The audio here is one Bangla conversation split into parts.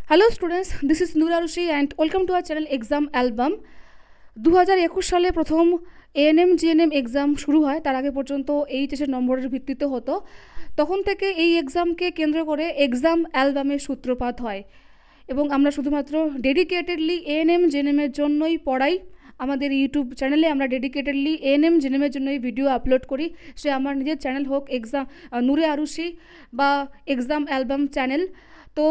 Hello students, this is Noor Arushi and welcome to our channel exam album. 2021 সালে প্রথম এএনএম জিএনএম এক্সাম শুরু হয়। তার আগে পর্যন্ত এইচএসের নম্বরের ভিত্তিতে হতো। তখন থেকে এই এক্সামকে কেন্দ্র করে এক্সাম অ্যালবামের সূত্রপাত হয় এবং আমরা শুধুমাত্র ডেডিকেটেডলি এএনএম জিএনএমের জন্যই পড়াই। আমাদের ইউটিউব চ্যানেলে আমরা ডেডিকেটেডলি এএনএম জিএনএমের জন্যই ভিডিও আপলোড করি। সে আমার নিজের চ্যানেল হোক এক্সাম নূরে আরুষি বা এক্সাম অ্যালবাম চ্যানেল। তো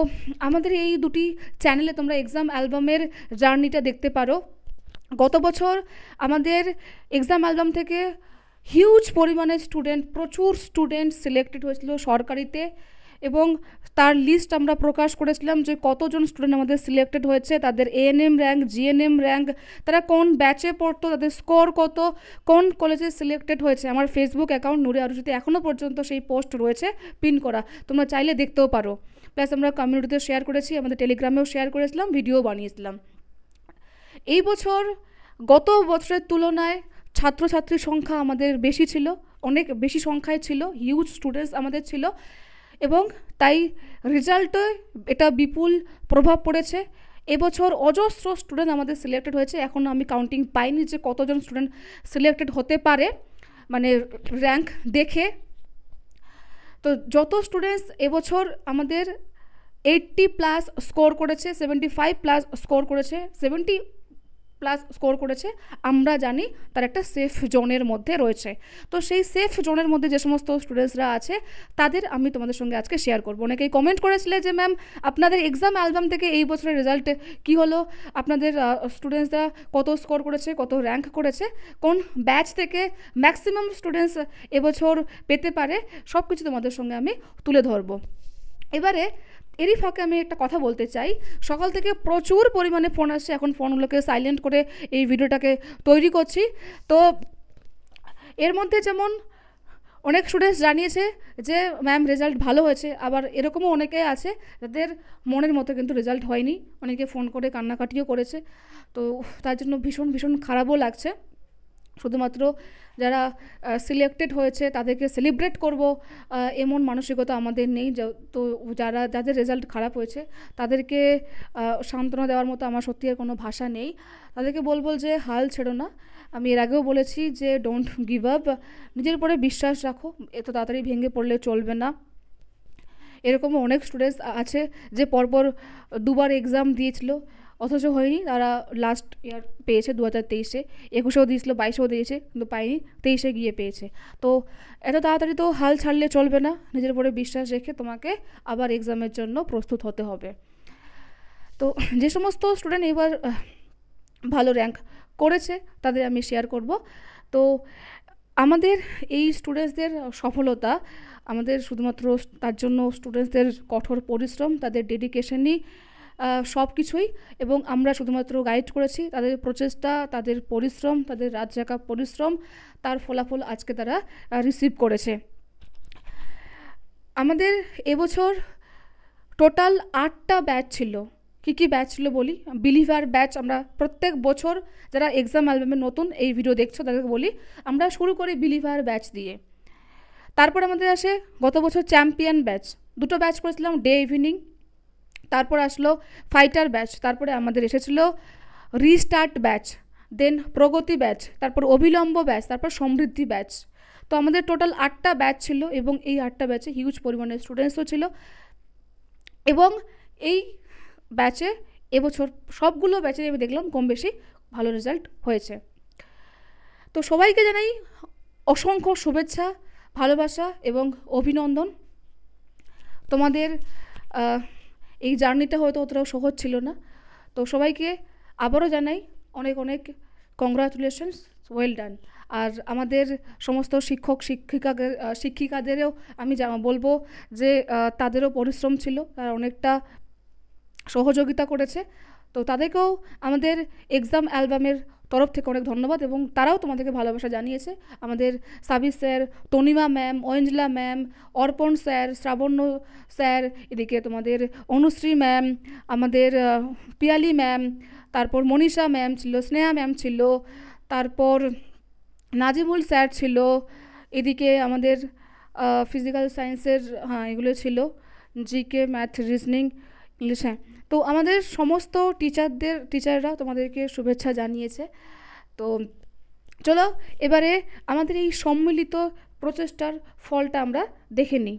আমাদের এই দুটি চ্যানেলে তোমরা এক্সাম অ্যালবামের জার্নিটা দেখতে পারো। গত বছর আমাদের এক্সাম অ্যালবাম থেকে হিউজ পরিমাণে প্রচুর স্টুডেন্ট সিলেক্টেড হয়েছিল সরকারিতে, এবং তার লিস্ট আমরা প্রকাশ করেছিলাম যে কতজন স্টুডেন্ট আমাদের সিলেক্টেড হয়েছে, তাদের এএনএম র্যাঙ্ক, জিএনএম র্যাঙ্ক, তারা কোন ব্যাচে পড়তো, তাদের স্কোর কত, কোন কলেজে সিলেক্টেড হয়েছে। আমার ফেসবুক অ্যাকাউন্ট নূরে আরুষিতে এখনও পর্যন্ত সেই পোস্ট রয়েছে পিন করা, তোমরা চাইলে দেখতেও পারো। প্লাস আমরা কমিউনিটিতে শেয়ার করেছি, আমাদের টেলিগ্রামেও শেয়ার করেছিলাম, ভিডিও বানিয়েছিলাম। এই বছর গত বছরের তুলনায় ছাত্রছাত্রীর সংখ্যা আমাদের বেশি ছিল, অনেক বেশি সংখ্যায় ছিল, হিউজ স্টুডেন্টস আমাদের ছিল, এবং তাই রেজাল্টে এটা বিপুল প্রভাব পড়েছে। এবছর অজস্র স্টুডেন্ট আমাদের সিলেক্টেড হয়েছে। এখনও আমি কাউন্টিং পাইনি যে কতজন স্টুডেন্ট সিলেক্টেড হতে পারে, মানে র্যাঙ্ক দেখে। তো যত স্টুডেন্টস এবছর আমাদের 80+ স্কোর করেছে, 75+ স্কোর করেছে, 70+ স্কোর করেছে, আমরা জানি তার একটা সেফ জোনের মধ্যে রয়েছে। তো সেই সেফ জোনের মধ্যে যে সমস্ত স্টুডেন্টসরা আছে তাদের আমি তোমাদের সঙ্গে আজকে শেয়ার করবো। অনেকেই কমেন্ট করেছিলে যে ম্যাম আপনাদের এক্সাম অ্যালবাম থেকে এই বছরের রেজাল্টে কী হলো, আপনাদের স্টুডেন্টসরা কত স্কোর করেছে, কত র্যাঙ্ক করেছে, কোন ব্যাচ থেকে ম্যাক্সিমাম স্টুডেন্টস এবছর পেতে পারে, সব কিছু তোমাদের সঙ্গে আমি তুলে ধরবো। এবারে এরই ফাঁকে আমি একটা কথা বলতে চাই। সকাল থেকে প্রচুর পরিমাণে ফোন আসছে, এখন ফোনগুলোকে সাইলেন্ট করে এই ভিডিওটাকে তৈরি করছি। তো এর মধ্যে যেমন অনেক স্টুডেন্টস জানিয়েছে যে ম্যাম রেজাল্ট ভালো হয়েছে, আবার এরকমও অনেকে আছে যাদের মনের মতো কিন্তু রেজাল্ট হয়নি, অনেকে ফোন করে কান্নাকাটিও করেছে। তো তার জন্য ভীষণ ভীষণ খারাপও লাগছে। শুধুমাত্র যারা সিলেক্টেড হয়েছে তাদেরকে সেলিব্রেট করব এমন মানসিকতা আমাদের নেই। তো যাদের রেজাল্ট খারাপ হয়েছে তাদেরকে সান্ত্বনা দেওয়ার মতো আমার সত্যি আর কোনো ভাষা নেই। তাদেরকে বলবো যে হাল ছেড়ো না। আমি এর আগেও বলেছি যে ডোন্ট গিভ আপ, নিজের উপরে বিশ্বাস রাখো, এত তাড়াতাড়ি ভেঙে পড়লে চলবে না। এরকমও অনেক স্টুডেন্টস আছে যে পরপর দুবার এক্সাম দিয়েছিল অথচ হয়নি, তারা লাস্ট ইয়ার পেয়েছে 2023-এ, 21-এও দিয়েছিল, 22-এও দিয়েছে কিন্তু পায়নি, 23-এ গিয়ে পেয়েছে। তো এত তাড়াতাড়ি তো হাল ছাড়লে চলবে না, নিজের উপরে বিশ্বাস রেখে তোমাকে আবার এক্সামের জন্য প্রস্তুত হতে হবে। তো যে সমস্ত স্টুডেন্ট এবার ভালো র্যাঙ্ক করেছে তাদের আমি শেয়ার করব। তো আমাদের এই স্টুডেন্টসদের সফলতা আমাদের শুধুমাত্র তার জন্য স্টুডেন্টসদের কঠোর পরিশ্রম, তাদের ডেডিকেশনই সব কিছুই, এবং আমরা শুধুমাত্র গাইড করেছি তাদের প্রচেষ্টা, তাদের পরিশ্রম, তাদের রাত জাগা পরিশ্রম, তার ফলাফল আজকে তারা রিসিভ করেছে। আমাদের এবছর টোটাল 8টা ব্যাচ ছিল। কী ব্যাচ ছিল বলি। বিলিভার ব্যাচ, আমরা প্রত্যেক বছর যারা এক্সাম অ্যালবামে নতুন এই ভিডিও দেখছো তাদেরকে বলি আমরা শুরু করি বিলিভার ব্যাচ দিয়ে। তারপর আমাদের আসে গত বছর চ্যাম্পিয়ন ব্যাচ, 2টো ব্যাচ করেছিলাম ডে ইভিনিং। তারপর আসলো ফাইটার ব্যাচ, তারপরে আমাদের এসেছিলো রিস্টার্ট ব্যাচ, দেন প্রগতি ব্যাচ, তারপর অবিলম্ব ব্যাচ, তারপর সমৃদ্ধি ব্যাচ। তো আমাদের টোটাল 8টা ব্যাচ ছিল, এবং এই 8টা ব্যাচে হিউজ পরিমাণে স্টুডেন্টসও ছিল, এবং এই ব্যাচে এবছর সবগুলো ব্যাচে আমি দেখলাম কম বেশি ভালো রেজাল্ট হয়েছে। তো সবাইকে জানাই অসংখ্য শুভেচ্ছা, ভালোবাসা এবং অভিনন্দন। তোমাদের এই জার্নিটা হয়তো অতটাও সহজ ছিল না। তো সবাইকে আবারও জানাই অনেক অনেক কংগ্রাচুলেশনস, ওয়েল ডান। আর আমাদের সমস্ত শিক্ষিকাদেরও আমি বলবো যে তাদেরও পরিশ্রম ছিল, তারা অনেকটা সহযোগিতা করেছে। তো তাদেরকেও আমাদের এক্সাম অ্যালবামের তরফ থেকে অনেক ধন্যবাদ, এবং তারাও তোমাদেরকে ভালোবাসা জানিয়েছে। আমাদের Sabir sir, Tanima ma'am, Anjala ma'am, Arpan sir, Srabanya sir, এদিকে তোমাদের অনুশ্রী ম্যাম, আমাদের পিয়ালি ম্যাম, তারপর মনীষা ম্যাম ছিল, স্নেহা ম্যাম ছিল, তারপর নাজিমুল স্যার ছিল, এদিকে আমাদের ফিজিক্যাল সায়েন্সের এগুলো ছিল, জিকে, ম্যাথ, রিজনিং, ইংলিশ, হ্যাঁ। তো আমাদের সমস্ত টিচাররা তোমাদেরকে শুভেচ্ছা জানিয়েছে। তো চলো এবারে আমাদের এই সম্মিলিত প্রচেষ্টার ফলটা আমরা দেখে নিই।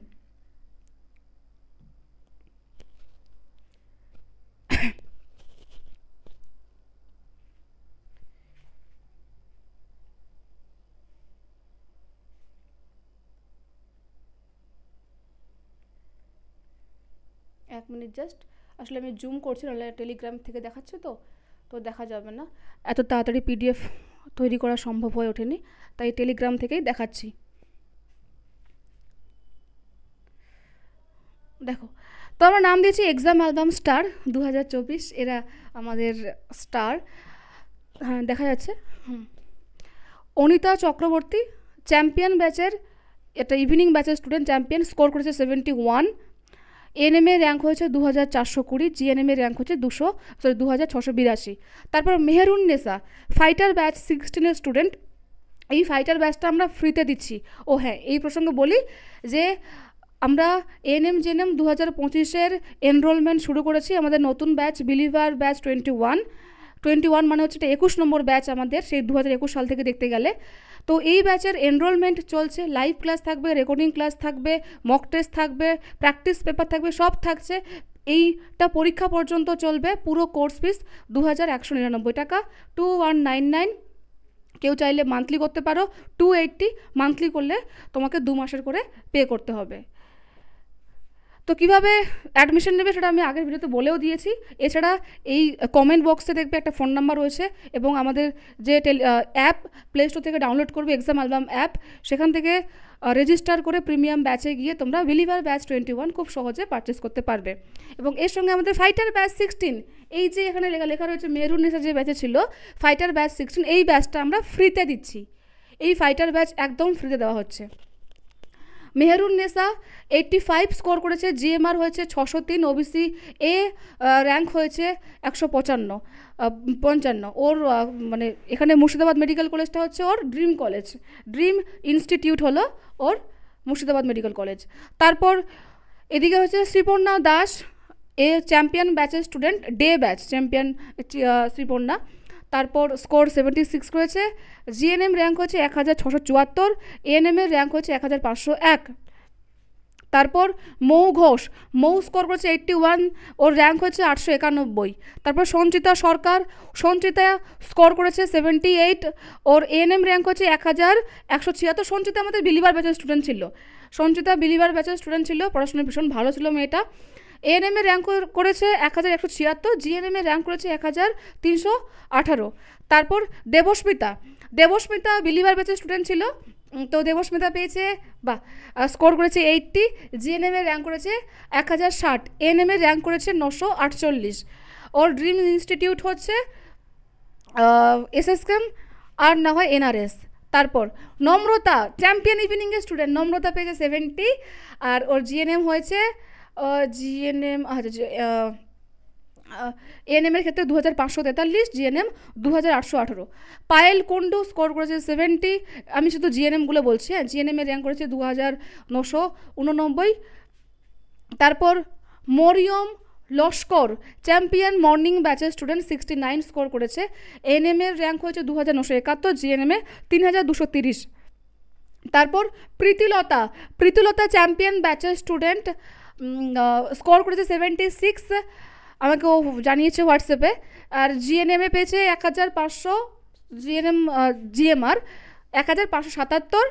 এক মিনিট জাস্ট, আসলে আমি জুম করছি, নাহলে টেলিগ্রাম থেকে দেখাচ্ছে তো তো দেখা যাবে না, এত তাড়াতাড়ি পিডিএফ তৈরি করা সম্ভব হয়ে ওঠেনি, তাই টেলিগ্রাম থেকেই দেখাচ্ছি। দেখো, তো আমরা নাম দিয়েছি এক্সাম অ্যালবাম স্টার 2024, এরা আমাদের স্টার। হ্যাঁ দেখা যাচ্ছে। অনিতা চক্রবর্তী চ্যাম্পিয়ন ব্যাচের, এটা ইভিনিং ব্যাচের স্টুডেন্ট, চ্যাম্পিয়ন, স্কোর করেছে 71। এএনএম এর র্যাঙ্ক হয়েছে 2420, জিএনএম এর র্যাঙ্ক হচ্ছে 2682। তারপর Meherun Nessa fighter batch 16 student, এই ফাইটার ব্যাচটা আমরা ফ্রিতে দিচ্ছি। ও হ্যাঁ, এই প্রসঙ্গে বলি যে আমরা এএনএম জিএনএম 2025-এর এনরোলমেন্ট শুরু করেছি। আমাদের নতুন ব্যাচ বিলিভার ব্যাচ 21 মানে হচ্ছে এটা 21 নম্বর ব্যাচ আমাদের, সেই 2021 সাল থেকে দেখতে গেলে। তো এই ব্যাচের এনরোলমেন্ট চলছে, লাইভ ক্লাস থাকবে, রেকর্ডিং ক্লাস থাকবে, মক টেস্ট থাকবে, প্র্যাকটিস পেপার থাকবে, সব থাকছে। এইটা পরীক্ষা পর্যন্ত চলবে। পুরো কোর্স ফিস 2199 টাকা, 2199। কেউ চাইলে মান্থলি করতে পারো, 280 মান্থলি করলে তোমাকে 2 মাসের করে পে করতে হবে। তো কীভাবে অ্যাডমিশন নেবে সেটা আমি আগের ভিডিওতে বলেও দিয়েছি। এছাড়া এই কমেন্ট বক্সে দেখবে একটা ফোন নাম্বার রয়েছে, এবং আমাদের যে অ্যাপ প্লে স্টোর থেকে ডাউনলোড করবে এক্সাম অ্যালবাম অ্যাপ, সেখান থেকে রেজিস্টার করে প্রিমিয়াম ব্যাচে গিয়ে তোমরা বিলিভার ব্যাচ 21 খুব সহজে পারচেস করতে পারবে। এবং এর সঙ্গে আমাদের ফাইটার ব্যাচ 16, এই যে এখানে লেখা রয়েছে মেহরুন নেসা যে ব্যাচে ছিল ফাইটার ব্যাচ 16, এই ব্যাচটা আমরা ফ্রিতে দিচ্ছি। এই ফাইটার ব্যাচ একদম ফ্রিতে দেওয়া হচ্ছে। মেহরুন নেসা 85 স্কোর করেছে, জিএমআর হয়েছে 603, ওবিসি এ র্যাঙ্ক হয়েছে 155। ওর মানে এখানে মুর্শিদাবাদ মেডিকেল কলেজটা হচ্ছে ওর ড্রিম কলেজ, ড্রিম ইনস্টিটিউট হলো ওর মুর্শিদাবাদ মেডিকেল কলেজ। তারপর এদিকে হচ্ছে শ্রীপর্ণা দাস, এ চ্যাম্পিয়ন ব্যাচের student, day batch champion Sriparna. তারপর স্কোর 76 করেছে, জিএনএম র্যাঙ্ক হচ্ছে 1674, এএনএম এর র্যাঙ্ক হচ্ছে 1501। তারপর মৌ ঘোষ, মৌ স্কোর করেছে 81, ওর র্যাঙ্ক হচ্ছে 891। তারপর সঞ্চিতা সরকার, সঞ্চিতা স্কোর করেছে 78, ওর এএনএম র্যাঙ্ক হচ্ছে 1176। সঞ্চিতা আমাদের বিলিভার ব্যাচের স্টুডেন্ট ছিল, সঞ্চিতা বিলিভার ব্যাচের স্টুডেন্ট ছিল, পড়াশোনায় ভীষণ ভালো ছিল মেয়েটা। এএনএম এর র্যাঙ্ক করেছে 1176, জিএনএম এর র্যাঙ্ক করেছে 1318। তারপর দেবস্মিতা বিলিভার ব্যাচের স্টুডেন্ট ছিল, তো দেবস্মিতা পেয়েছে স্কোর করেছে 80, জিএনএম এর র্যাঙ্ক করেছে 1060, এএনএম এর র্যাঙ্ক করেছে 948। ওর ড্রিম ইনস্টিটিউট হচ্ছে এসএসকেএম আর না হয় এনআরএস। তারপর নম্রতা চ্যাম্পিয়ন ইভিনিংয়ের স্টুডেন্ট, নম্রতা পেয়েছে 70, আর ওর জিএনএম হয়েছে জিএনএম এএনএমের ক্ষেত্রে 2543, জিএনএম 2818। পায়েল কুন্ডু স্কোর করেছে 70, আমি শুধু জিএনএমগুলো বলছি, হ্যাঁ, জিএনএম এর র্যাঙ্ক করেছে 2989। তারপর মরিয়ম লস্কর চ্যাম্পিয়ন মর্নিং ব্যাচের স্টুডেন্ট, 69 স্কোর করেছে, এএনএম এর র্যাঙ্ক হয়েছে 2971, জিএনএম এ 3230। তারপর প্রীতিলতা চ্যাম্পিয়ন ব্যাচের স্টুডেন্ট, স্কোর করেছে 76, আমাকে ও জানিয়েছে হোয়াটসঅ্যাপে। আর জিএনএমে পেয়েছে 1500, জিএমআর 1577,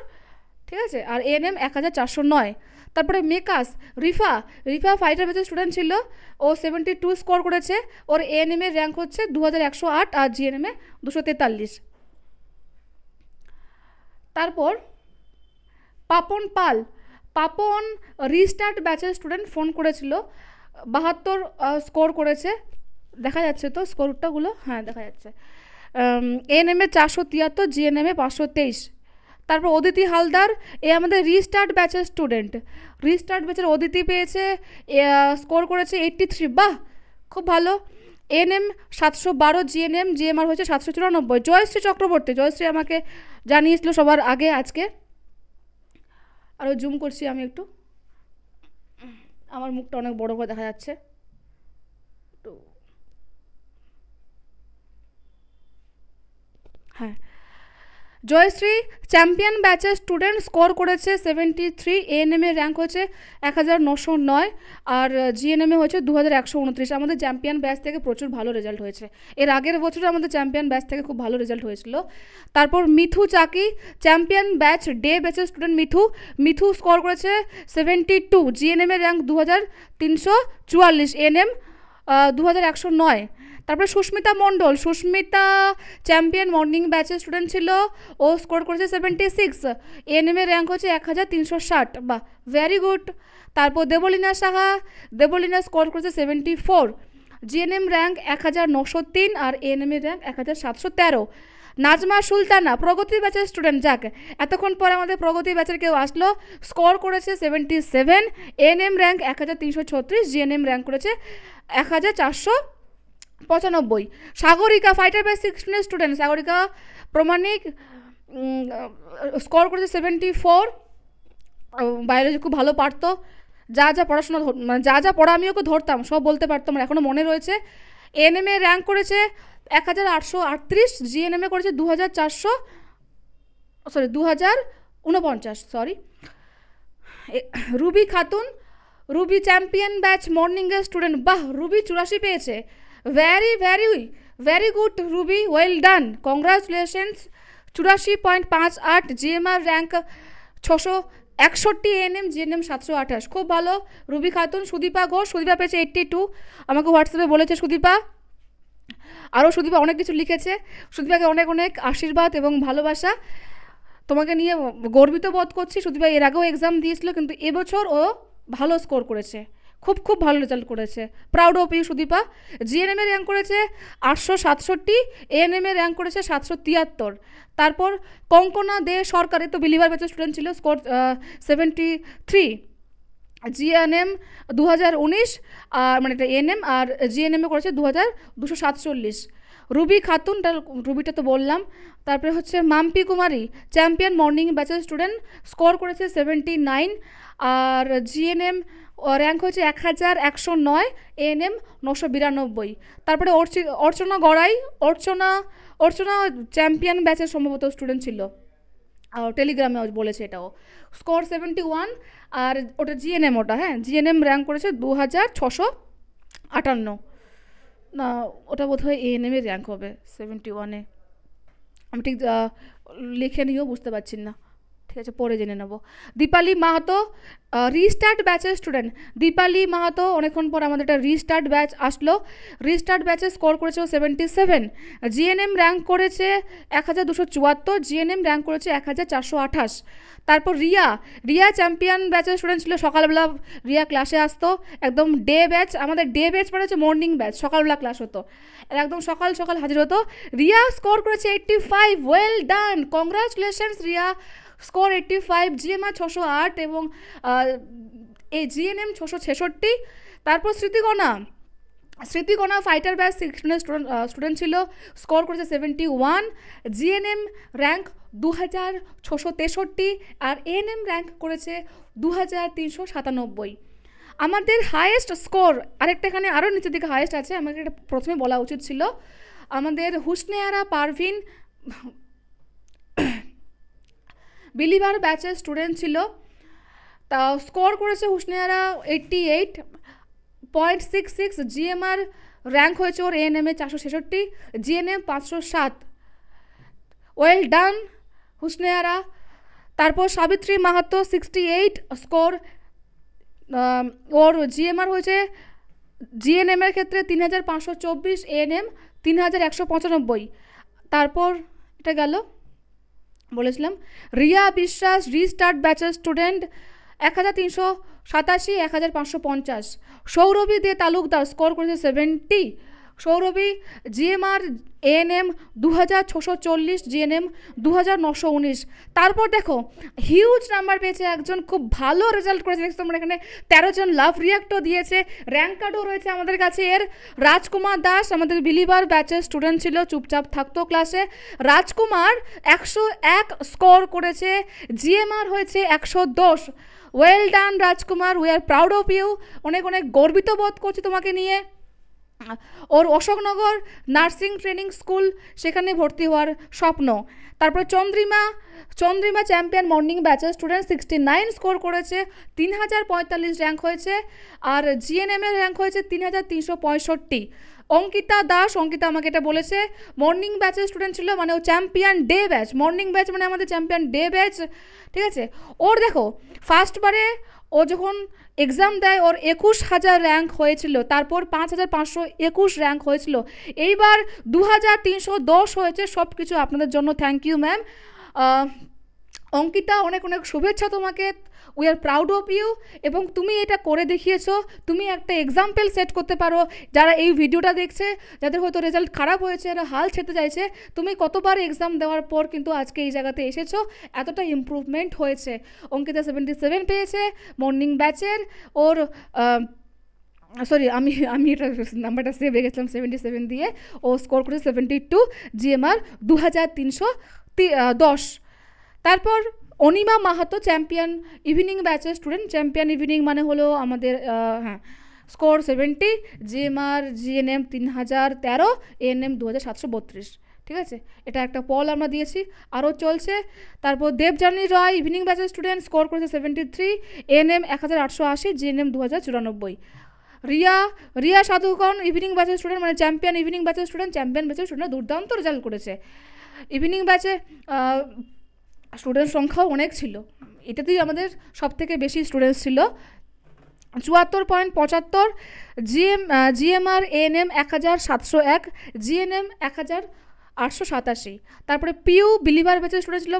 ঠিক আছে, আর এএনএম 1409। তারপরে মেকাস রিফা ফাইটার ব্যাচের স্টুডেন্ট ছিল, ও 72 স্কোর করেছে, ওর এএনএম এর র্যাঙ্ক হচ্ছে 2108, আর জিএনএমে 243। তারপর পাপন রিস্টার্ট ব্যাচের স্টুডেন্ট ফোন করেছিল, 72 স্কোর করেছে, দেখা যাচ্ছে তো স্কোরটাগুলো, হ্যাঁ দেখা যাচ্ছে। এএনএম এ 473, জিএনএম এ 523। তারপর অদিতি হালদার, এ আমাদের রিস্টার্ট ব্যাচের স্টুডেন্ট, রিস্টার্ট ব্যাচের অদিতি পেয়েছে, স্কোর করেছে 83, বাহ খুব ভালো। এএনএম 712, জিএমআর হয়েছে 794। জয়শ্রী চক্রবর্তী, জয়শ্রী আমাকে জানিয়েছিল সবার আগে আজকে, আরও জুম করছি আমি একটু, আমার মুখটা অনেক বড় করে দেখা যাচ্ছে। হ্যাঁ, জয়শ্রী চ্যাম্পিয়ন ব্যাচের স্টুডেন্ট স্কোর করেছে 73, এএনএম এর র্যাঙ্ক হয়েছে 1909 আর জিএনএম এ হয়েছে 2129। আমাদের চ্যাম্পিয়ন ব্যাচ থেকে প্রচুর ভালো রেজাল্ট হয়েছে, এর আগের বছরে আমাদের চ্যাম্পিয়ন ব্যাচ থেকে খুব ভালো রেজাল্ট হয়েছিল। তারপর মিথু চাকি চ্যাম্পিয়ন ব্যাচ ডে ব্যাচের স্টুডেন্ট মিথু স্কোর করেছে 72, জিএনএম এর র্যাঙ্ক 2344, এএনএম 2109। তারপরে সুস্মিতা মণ্ডল, সুস্মিতা চ্যাম্পিয়ন মর্নিং ব্যাচের স্টুডেন্ট ছিল, ও স্কোর করেছে 76, এএনএম এর র্যাঙ্ক হচ্ছে 1360, বা ভেরি গুড। তারপর দেবলীনা সাহা, দেবলীনা স্কোর করেছে 74, জিএনএম র্যাঙ্ক 1903 আর এএনএম এর র্যাঙ্ক 1713। নাজমা সুলতানা প্রগতি ব্যাচের স্টুডেন্ট, যাক এতক্ষণ পর আমাদের প্রগতি ব্যাচের কেউ আসলো, স্কোর করেছে 77, এএনএম র্যাঙ্ক 1336, জিএনএম র্যাঙ্ক করেছে 1495। Sagarika fighter batch 16 student, Sagarika Pramanik score করেছে 74, বায়োলজি খুব ভালো পারতো, যা যা পড়াশোনা মানে যা যা পড়া আমি ওকে ধরতাম সব বলতে পারতাম, আমার এখনও মনে রয়েছে। এএনএম এ র্যাঙ্ক করেছে 1838, জিএনএম এ করেছে 2049, sorry. Rubi Khatun, Rubi champion batch মর্নিংয়ের স্টুডেন্ট, বাহ রুবি 84 পেয়েছে, very very very good Rubi, well done, congratulations. 84.58, GMR rank 661, ANM GNM 728, খুব ভালো রুবি খাতুন। সুদীপা ঘোষ, সুদীপা পেয়েছে 82, আমাকে হোয়াটসঅ্যাপে বলেছে সুদীপা, আরও সুদীপা অনেক কিছু লিখেছে। সুদীপাকে অনেক অনেক আশীর্বাদ এবং ভালোবাসা, তোমাকে নিয়ে গর্বিত বোধ করছি। সুদীপা এর আগেও এক্সাম দিয়েছিল, কিন্তু এবছর ও ভালো স্কোর করেছে, খুব খুব ভালো রেজাল্ট করেছে, proud of you Sudipa. GNM এর র্যাঙ্ক করেছে 867, এএনএম এর র্যাঙ্ক করেছে 773। তারপর কঙ্কনা দে সরকার, তো বিলিভার ব্যাচের স্টুডেন্ট ছিল, স্কোর 73, জিএনএম 2019, আর মানে এটা এএনএম, আর জিএনএম এ করেছে 2247। রুবি খাতুন, রুবিটা তো বললাম। তারপরে হচ্ছে মাম্পি কুমারী চ্যাম্পিয়ন মর্নিং ব্যাচের স্টুডেন্ট, স্কোর করেছে 79, আর জিএনএম র্যাঙ্ক হয়েছে 1109, এএনএম 992। তারপরে অর্চনা গড়াই, অর্চনা চ্যাম্পিয়ন ব্যাচের সম্ভবত স্টুডেন্ট ছিল, টেলিগ্রামে বলেছে এটাও, স্কোর 71, আর ওটা জিএনএম, ওটা হ্যাঁ জিএনএম র্যাঙ্ক করেছে 2658, না ওটা বোধহয় এএনএমের র্যাঙ্ক হবে 71-এ, আমি ঠিক লিখে নিয়েও বুঝতে পারছি না, ঠিক আছে পরে জেনে নেব। দীপালি মাহাতো রিস্টার্ট ব্যাচের স্টুডেন্ট, দীপালি মাহাতো অনেকক্ষণ পর আমাদের একটা রিস্টার্ট ব্যাচ আসলো, রিস্টার্ট ব্যাচে স্কোর করেছে 77, জিএনএম র্যাঙ্ক করেছে 1274, জিএনএম র্যাঙ্ক করেছে 1428। তারপর রিয়া চ্যাম্পিয়ন ব্যাচের স্টুডেন্ট ছিল, সকালবেলা রিয়া ক্লাসে আসতো, একদম ডে ব্যাচ, আমাদের ডে ব্যাচ মানে হচ্ছে মর্নিং ব্যাচ, সকালবেলা ক্লাস হতো, একদম সকাল সকাল হাজির হতো। রিয়া স্কোর করেছে 85, well done, congratulations Riya, score 85, GMR 608 এবং এই জিএনএম 666। তারপর স্মৃতিকণা ফাইটার ব্যাচ 16 স্টুডেন্ট ছিল, স্কোর করেছে 71, জিএনএম র্যাঙ্ক 2663, আর এএনএম র্যাঙ্ক করেছে 2397। আমাদের হায়েস্ট স্কোর আরেকটা, এখানে আরও নিচের দিকে হায়েস্ট আছে, আমাকে এটা প্রথমে বলা উচিত ছিল, আমাদের হুসনেয়ারা পারভিন বিলিভার ব্যাচের স্টুডেন্ট ছিল, তা স্কোর করেছে হুসনেয়ারা 88.66, জিএমআর র্যাঙ্ক হয়েছে ওর এএনএমে 466, জিএনএম 507, ওয়েল ডান হুসনেয়ারা। তারপর সাবিত্রী মাহাতো 68, স্কোর ওর জিএমআর হয়েছে জিএনএমের ক্ষেত্রে 3524, এএনএম 3195। তারপর এটা গেল বলেছিলাম। রিয়া বিশ্বাস রিস্টার্ট ব্যাচের স্টুডেন্ট 1387, 1550। সৌরভী দে তালুকদার স্কোর করেছে 70, সৌরভী জিএমআর এএনএম 2640, জিএনএম 2919। তারপর দেখো হিউজ নাম্বার পেয়েছে একজন, খুব ভালো রেজাল্ট করেছে, দেখছো তোমরা এখানে 13 জন লাভ রিয়াক্টও দিয়েছে, র্যাঙ্ক কার্ডও রয়েছে আমাদের কাছে এর। রাজকুমার দাস আমাদের বিলিভার ব্যাচের স্টুডেন্ট ছিল, চুপচাপ থাকতো ক্লাসে, রাজকুমার 101 স্কোর করেছে, জিএমআর হয়েছে 110, well done Rajkumar, we are proud of you, অনেক অনেক গর্বিত বোধ করছি তোমাকে নিয়ে। ওর অশোকনগর নার্সিং ট্রেনিং স্কুল সেখানে ভর্তি হওয়ার স্বপ্ন। তারপরে চন্দ্রিমা চ্যাম্পিয়ন মর্নিং ব্যাচের স্টুডেন্ট 69 স্কোর করেছে, 3045 র্যাঙ্ক হয়েছে। আর জিএনএমের র্যাঙ্ক হয়েছে 3365। অঙ্কিতা দাস, অঙ্কিতা আমাকে এটা বলেছে, মর্নিং ব্যাচের স্টুডেন্ট ছিল, মানে ও champion day batch, morning batch মানে আমাদের চ্যাম্পিয়ন ডে ব্যাচ, ঠিক আছে। ওর দেখো ফার্স্টবারে ও যখন এক্সাম দেয় ওর 21,000 র্যাঙ্ক হয়েছিল, তারপর 5521 র্যাঙ্ক হয়েছিল, এইবার 2310 হয়েছে। সব কিছু আপনাদের জন্য থ্যাংক ইউ ম্যাম। অঙ্কিতা অনেক অনেক শুভেচ্ছা তোমাকে, we are proud of you. এবং তুমি এটা করে দেখিয়েছো, তুমি একটা এক্সাম্পল সেট করতে পারো যারা এই ভিডিওটা দেখছে, যাদের হয়তো রেজাল্ট খারাপ হয়েছে, এরা হাল ছেড়ে চাইছে, তুমি কতবার এক্সাম দেওয়ার পর কিন্তু আজকে এই জায়গাতে এসেছো, এতটা ইমপ্রুভমেন্ট হয়েছে। অঙ্কিতা 77 পেয়েছে মর্নিং ব্যাচের। ওর সরি আমি এটা নাম্বারটা সেভ হয়ে গেছিলাম 77 দিয়ে। ও স্কোর করেছে 72, জিএমআর 2310। তারপর অনিমা মাহাতো চ্যাম্পিয়ন ইভিনিং ব্যাচের স্টুডেন্ট, চ্যাম্পিয়ন ইভিনিং মানে হলো আমাদের হ্যাঁ, স্কোর 70, জিএমআর জিএনএম 3013, এএনএম 2732, ঠিক আছে। এটা একটা পল আমরা দিয়েছি, আরও চলছে। তারপর দেবযানী রয় ইভিনিং ব্যাচের স্টুডেন্ট, স্কোর করেছে 73, এএনএম 1880, জিএনএম 2094। রিয়া সাধুকন ইভিনিং ব্যাচের স্টুডেন্ট, মানে চ্যাম্পিয়ন ইভিনিং ব্যাচের স্টুডেন্ট, চ্যাম্পিয়ন ব্যাচের স্টুডেন্ট দুর্দান্ত রেজাল্ট করেছে। ইভিনিং ব্যাচে স্টুডেন্ট সংখ্যাও অনেক ছিল, এটাতেই আমাদের সব থেকে বেশি স্টুডেন্টস ছিল, 74.75। GMR ANM 1701, GNM 1887। তারপরে পিউ বিলিভার ব্যাচের স্টুডেন্ট ছিল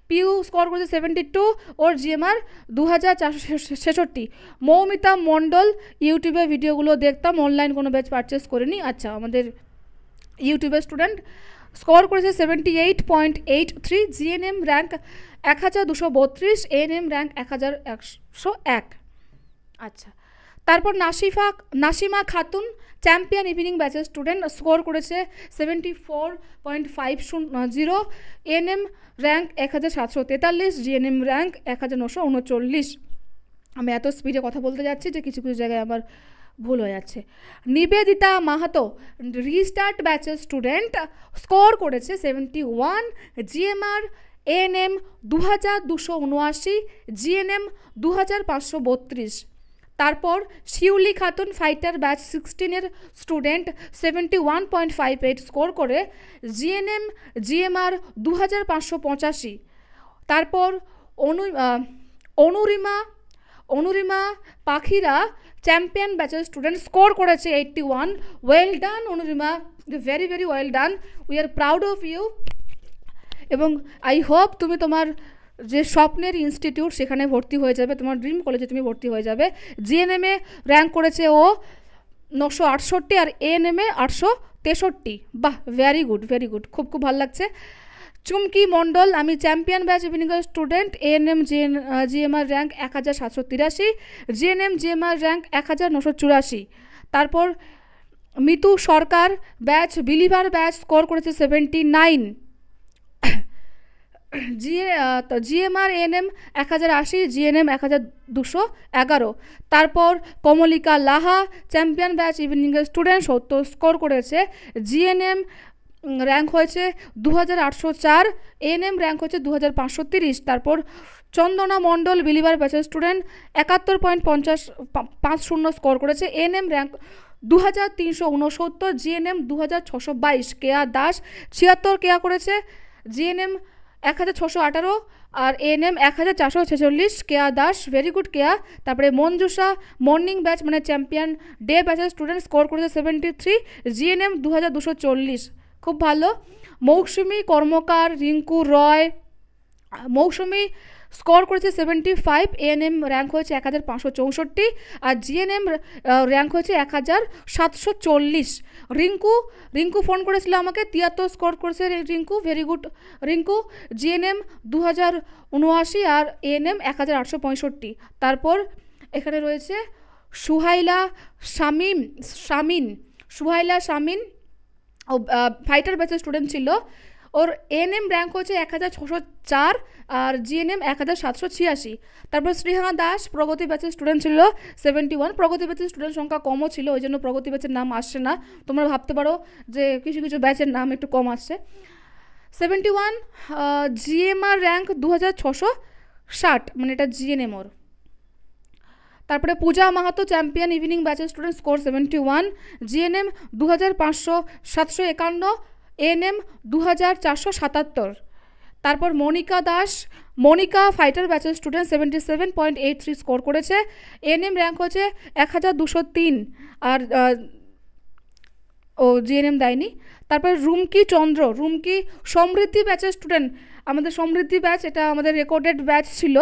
পিউ স্কোর করেছে 72, ওর জিএমআর 2466। মৌমিতা মণ্ডল, ইউটিউবে ভিডিওগুলো দেখতাম, অনলাইন কোনো ব্যাচ পারচেস করিনি। আচ্ছা, আমাদের ইউটিউবের স্টুডেন্ট, স্কোর করেছে 78.83, জিএনএম র্যাঙ্ক 1232, এএনএম র্যাঙ্ক 1101। আচ্ছা, তারপর নাসিমা খাতুন চ্যাম্পিয়ন ইভিনিং ব্যাচের স্টুডেন্ট, স্কোর করেছে 74.50, এএনএম র্যাঙ্ক 1743, জিএনএম র্যাঙ্ক 1939। আমি এত স্পিডে কথা বলতে যাচ্ছি যে কিছু কিছু জায়গায় আমার ভুল হয়ে যাচ্ছে। নিবেদিতা মাহাতো রিস্টার্ট ব্যাচের স্টুডেন্ট, স্কোর করেছে 71, জিএমআর এএনএম 2279, জিএনএম 2532। তারপর শিউলি খাতুন ফাইটার ব্যাচ 16-এর স্টুডেন্ট, 71.58 স্কোর করে, জিএমআর 2585। তারপর অনুরিমা পাখিরা চ্যাম্পিয়ন ব্যাচের স্টুডেন্ট, স্কোর করেছে 81। Well done Anurima, very very well done, we are proud of you. এবং আই হোপ তুমি তোমার যে স্বপ্নের ইনস্টিটিউট সেখানে ভর্তি হয়ে যাবে, তোমার ড্রিম কলেজে তুমি ভর্তি হয়ে যাবে। জিএনএমে র্যাঙ্ক করেছে ও 968 আর এএনএমে 863। বাহ, ভেরি গুড ভেরি গুড, খুব খুব ভালো লাগছে। চুমকি মণ্ডল, আমি চ্যাম্পিয়ন ব্যাচ ইভিনিংয়ের student, ANM GMR rank 1783, GNM GMR rank 1984। তারপর Mitu Sarkar batch believer batch, score করেছে 79, জিএমআর এএনএম 1080, জিএনএম 1211। তারপর কমলিকা লাহা চ্যাম্পিয়ন ব্যাচ ইভিনিংয়ের স্টুডেন্ট, 70 স্কোর করেছে, জিএনএম র্যাঙ্ক হয়েছে 2804, এএনএম র্যাঙ্ক হয়েছে 2530। তারপর চন্দনা মণ্ডল বিলিভার ব্যাচের স্টুডেন্ট, 71.50 স্কোর করেছে, ANM rank 2369, GNM 2622। Keya Das 76 Keya করেছে, জিএনএম 1618 আর এএনএম 1446। কেয়া দাস, ভেরি গুড কেয়া। তারপরে মঞ্জুষা মর্নিং ব্যাচ মানে চ্যাম্পিয়ন ডে ব্যাচের স্টুডেন্ট, স্কোর করেছে 73, জিএনএম 2240, খুব ভালো। মৌসুমি কর্মকার রিঙ্কু রয়, মৌসুমি স্কোর করেছে 75, এএনএম র্যাঙ্ক হয়েছে 1564 আর জিএনএম র্যাঙ্ক হয়েছে 1740। রিঙ্কু ফোন করেছিল আমাকে, 73 স্কোর করেছে Rinku, very good Rinku. GNM 2079 আর এএনএম 1865। তারপর এখানে রয়েছে সুহাইলা শামিন ও ফাইটার ব্যাচের স্টুডেন্ট ছিল, ওর এএনএম র্যাঙ্ক হচ্ছে 1604 আর জিএনএম 1786। তারপর স্নেহা দাস প্রগতি ব্যাচের স্টুডেন্ট ছিল 71। প্রগতি ব্যাচের স্টুডেন্ট সংখ্যা কমও ছিল, ওই জন্য প্রগতি ব্যাচের নাম আসছে না। তোমরা ভাবতে পারো যে কিছু কিছু ব্যাচের নাম একটু কম আসছে। 71। জিএমআর র্যাঙ্ক 2660, মানে এটা জিএনএম ওর। তারপরে পূজা মাহাতো চ্যাম্পিয়ন ইভিনিং ব্যাচের স্টুডেন্ট স্কোর 71, জিএনএম 2500, এএনএম 2477। তারপর মনিকা দাস, মনিকা ফাইটার ব্যাচের স্টুডেন্ট 77.83 স্কোর করেছে, এএনএম র্যাঙ্ক হচ্ছে 1203 আর ও জিএনএম দেয়নি। তারপর রুমকি চন্দ্র, রুমকি সমৃদ্ধি ব্যাচের স্টুডেন্ট, আমাদের সমৃদ্ধি ব্যাচ এটা আমাদের রেকর্ডেড ব্যাচ ছিল,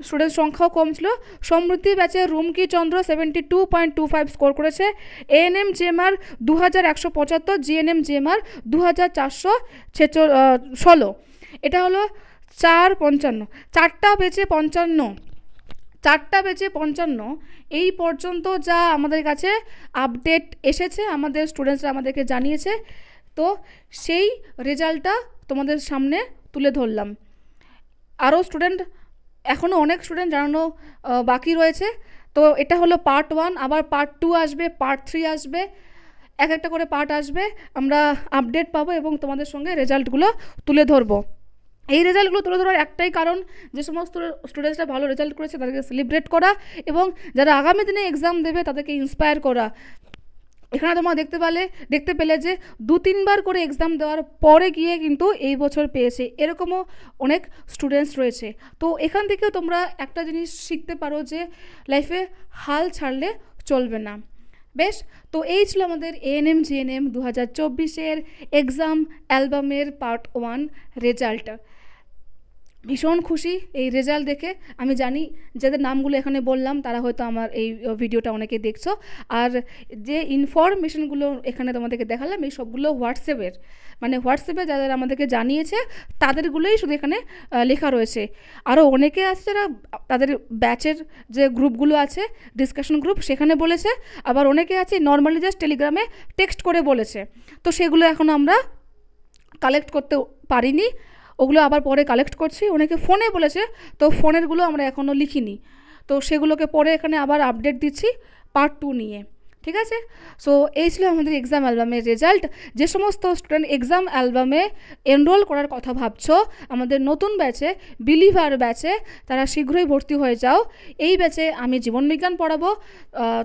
স্টুডেন্ট সংখ্যাও কম ছিল। সমৃদ্ধি ব্যাচে রুমকি চন্দ্র 72.25 স্কোর করেছে, এএনএম জেএমআর 2175, জিএনএম জেএমআর 2416। এটা হলো 4:55, 4:55 এই পর্যন্ত যা আমাদের কাছে আপডেট এসেছে, আমাদের স্টুডেন্টসরা আমাদেরকে জানিয়েছে। তো সেই রেজাল্টটা তোমাদের সামনে তুলে ধরলাম। আরও স্টুডেন্ট, এখনও অনেক স্টুডেন্ট জানানো বাকি রয়েছে। তো এটা হলো পার্ট 1, আবার পার্ট 2 আসবে, পার্ট 3 আসবে, এক একটা করে পার্ট আসবে, আমরা আপডেট পাবো এবং তোমাদের সঙ্গে রেজাল্টগুলো তুলে ধরবো। এই রেজাল্টগুলো তুলে ধরার একটাই কারণ, যে সমস্ত স্টুডেন্টসরা ভালো রেজাল্ট করেছে তাদেরকে সেলিব্রেট করা এবং যারা আগামী দিনে এক্সাম দেবে তাদেরকে ইন্সপায়ার করা। এখানে তোমরা দেখতে পেলে যে 2-3 বার করে এক্সাম দেওয়ার পরে গিয়ে কিন্তু এই বছর পেয়েছে, এরকমও অনেক স্টুডেন্টস রয়েছে। তো এখান থেকেও তোমরা একটা জিনিস শিখতে পারো যে লাইফে হাল ছাড়লে চলবে না। বেশ, তো এই ছিল আমাদের এএনএম জিএনএম 2024-এর এক্সাম অ্যালবামের পার্ট 1 রেজাল্ট। ভীষণ খুশি এই রেজাল্ট দেখে। আমি জানি যাদের নামগুলো এখানে বললাম তারা হয়তো আমার এই ভিডিওটা অনেকে দেখছো, আর যে ইনফরমেশনগুলো এখানে তোমাদেরকে দেখালাম এই সবগুলো হোয়াটসঅ্যাপের, মানে হোয়াটসঅ্যাপে যাদের আমাদেরকে জানিয়েছে তাদেরগুলোই শুধু এখানে লেখা রয়েছে। আরও অনেকে আছে যারা তাদের ব্যাচের যে গ্রুপগুলো আছে, ডিসকাশন গ্রুপ, সেখানে বলেছে। আবার অনেকে আছে নর্মালি জাস্ট টেলিগ্রামে টেক্সট করে বলেছে। তো সেগুলো এখন আমরা কালেক্ট করতে পারিনি, ওগুলো আবার পরে কালেক্ট করছি। অনেকে ফোনে বলেছে, তো ফোনেরগুলো আমরা এখনও লিখিনি, তো সেগুলোকে পরে এখানে আবার আপডেট দিচ্ছি পার্ট 2 নিয়ে। ঠিক আছে? সো এই ছিল আমাদের এক্সাম অ্যালবামের রেজাল্ট। যে সমস্ত স্টুডেন্ট এক্সাম অ্যালবামে এনরোল করার কথা ভাবছো আমাদের নতুন ব্যাচে, বিলিভার ব্যাচে, তারা শীঘ্রই ভর্তি হয়ে যাও। এই ব্যাচে আমি জীবনবিজ্ঞান পড়াবো,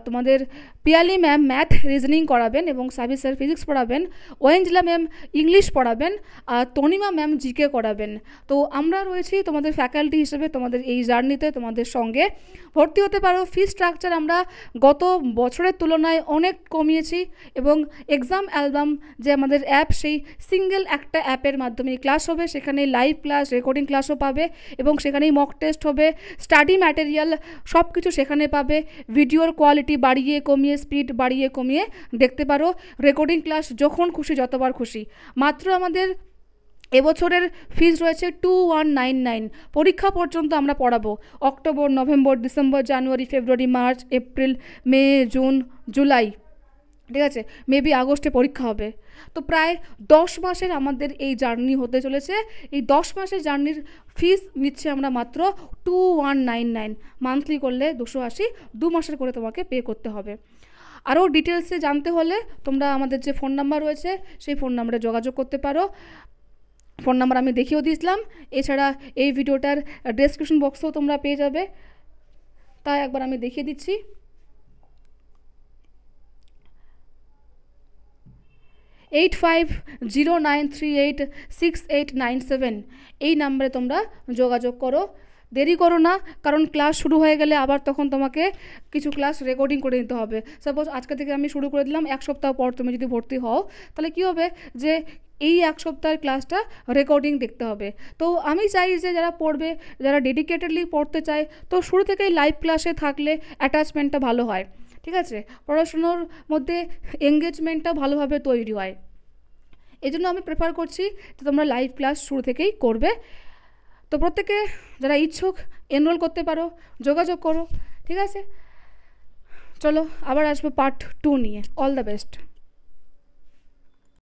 তোমাদের পিয়ালি ম্যাম ম্যাথ রিজনিং করাবেন এবং সাবি স্যার ফিজিক্স পড়াবেন, ওয়েঞ্জলা ম্যাম ইংলিশ পড়াবেন, আর তনিমা ম্যাম জিকে করাবেন। তো আমরা রয়েছি তোমাদের ফ্যাকাল্টি হিসেবে তোমাদের এই জার্নিতে তোমাদের সঙ্গে। ভর্তি হতে পারো। ফি স্ট্রাকচার আমরা গত বছরের তুলনায় অনেক কমিয়েছি এবং এক্সাম অ্যালবাম যে আমাদের অ্যাপ, সেই সিঙ্গেল একটা অ্যাপের মাধ্যমে ক্লাস হবে, সেখানে লাইভ ক্লাস, রেকর্ডিং ক্লাসও পাবে এবং সেখানেই মক টেস্ট হবে, স্টাডি ম্যাটেরিয়াল সব কিছু সেখানে পাবে। ভিডিওর কোয়ালিটি বাড়িয়ে কমিয়ে, স্পিড বাড়িয়ে কমিয়ে দেখতে পারো। রেকর্ডিং ক্লাস যখন খুশি যতবার খুশি। মাত্র আমাদের এবছরের ফিজ রয়েছে 2199। পরীক্ষা পর্যন্ত আমরা পড়াবো। অক্টোবর, নভেম্বর, ডিসেম্বর, জানুয়ারি, ফেব্রুয়ারি, মার্চ, এপ্রিল, মে, জুন, জুলাই, ঠিক আছে, মেবি আগস্টে পরীক্ষা হবে। তো প্রায় 10 মাসের আমাদের এই জার্নি হতে চলেছে। এই 10 মাসের জার্নির ফিস নিচ্ছে আমরা মাত্র 2199। মান্থলি করলে 280, 2 মাসের করে তোমাকে পে করতে হবে। আরও ডিটেলসে জানতে হলে তোমরা আমাদের যে ফোন নাম্বার রয়েছে সেই ফোন নাম্বারে যোগাযোগ করতে পারো। ফোন নাম্বার আমি দেখিয়েও দিয়েছিলাম, এছাড়া এই ভিডিওটার ডেসক্রিপশন বক্সেও তোমরা পেয়ে যাবে, তাই একবার আমি দেখিয়ে দিচ্ছি। 8509386897 এই নাম্বারে তোমরা যোগাযোগ করো। দেরি করো না, কারণ ক্লাস শুরু হয়ে গেলে আবার তখন তোমাকে কিছু ক্লাস রেকর্ডিং করে নিতে হবে। সাপোজ আজকে থেকে আমি শুরু করে দিলাম, 1 সপ্তাহ পর তুমি যদি ভর্তি হও তাহলে কী হবে যে এই 1 সপ্তাহের ক্লাসটা রেকর্ডিং দেখতে হবে। তো আমি চাই যে যারা পড়বে, যারা ডেডিকেটেডলি পড়তে চায়, তো শুরু থেকেই লাইভ ক্লাসে থাকলে অ্যাটাচমেন্টটা ভালো হয়। ঠিক আছে, পড়াশুনোর মধ্যে এঙ্গেজমেন্টটা ভালোভাবে তৈরি হয়। এই জন্য আমি প্রেফার করছি যে তোমরা লাইভ ক্লাস শুরু থেকেই করবে। তো প্রত্যেকে যারা ইচ্ছুক এনরোল করতে পারো, যোগাযোগ করো। ঠিক আছে, চলো আবার আসবো পার্ট 2 নিয়ে। All the best.